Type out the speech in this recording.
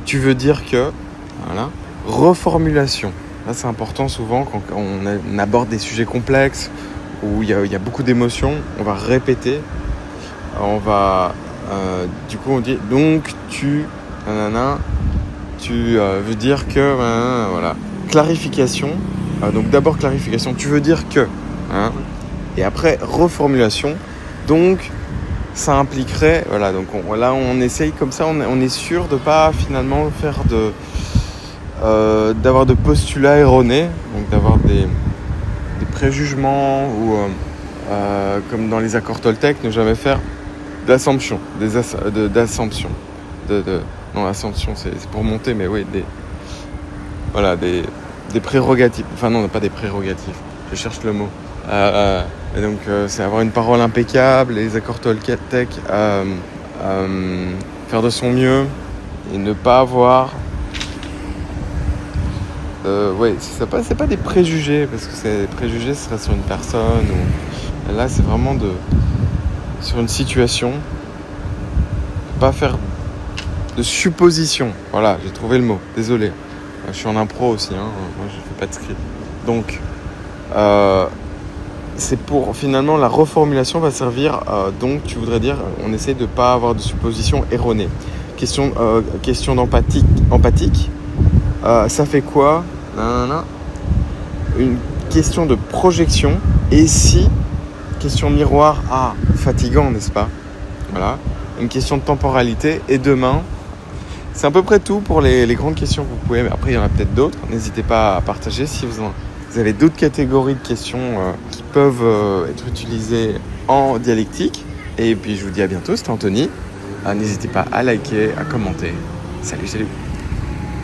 Tu veux dire que, voilà. Reformulation. Là, c'est important souvent quand on aborde des sujets complexes où il y a beaucoup d'émotions. On va répéter. On va, du coup, on dit donc nanana, tu veux dire que, voilà. Clarification. Donc d'abord clarification. Tu veux dire que, hein. Et après reformulation. Donc ça impliquerait, voilà. Donc là, on essaye comme ça. On est sûr de pas finalement faire d'avoir de postulats erronés, donc d'avoir des préjugements ou comme dans les accords Toltec, ne jamais faire d'assumption, d'assumption, non, assumption c'est pour monter, mais oui, des prérogatives, enfin non, pas des prérogatives, je cherche le mot. Et donc c'est avoir une parole impeccable, les accords Toltec, faire de son mieux et ne pas avoir c'est pas des préjugés, parce que des préjugés, ce serait sur une personne, ou là c'est vraiment sur une situation, pas faire de supposition. Voilà, j'ai trouvé le mot, désolé. Je suis en impro aussi, hein. Moi je fais pas de script. Donc, c'est pour, finalement, la reformulation va servir, donc tu voudrais dire, on essaie de pas avoir de supposition erronée. Question empathique, ça fait quoi? Une question de projection. Et si, question miroir, fatigant, n'est-ce pas? Voilà. Une question de temporalité. Et demain, c'est à peu près tout pour les grandes questions que vous pouvez. Mais après, il y en a peut-être d'autres. N'hésitez pas à partager si vous avez d'autres catégories de questions qui peuvent être utilisées en dialectique. Et puis, je vous dis à bientôt. C'était Anthony. N'hésitez pas à liker, à commenter. Salut.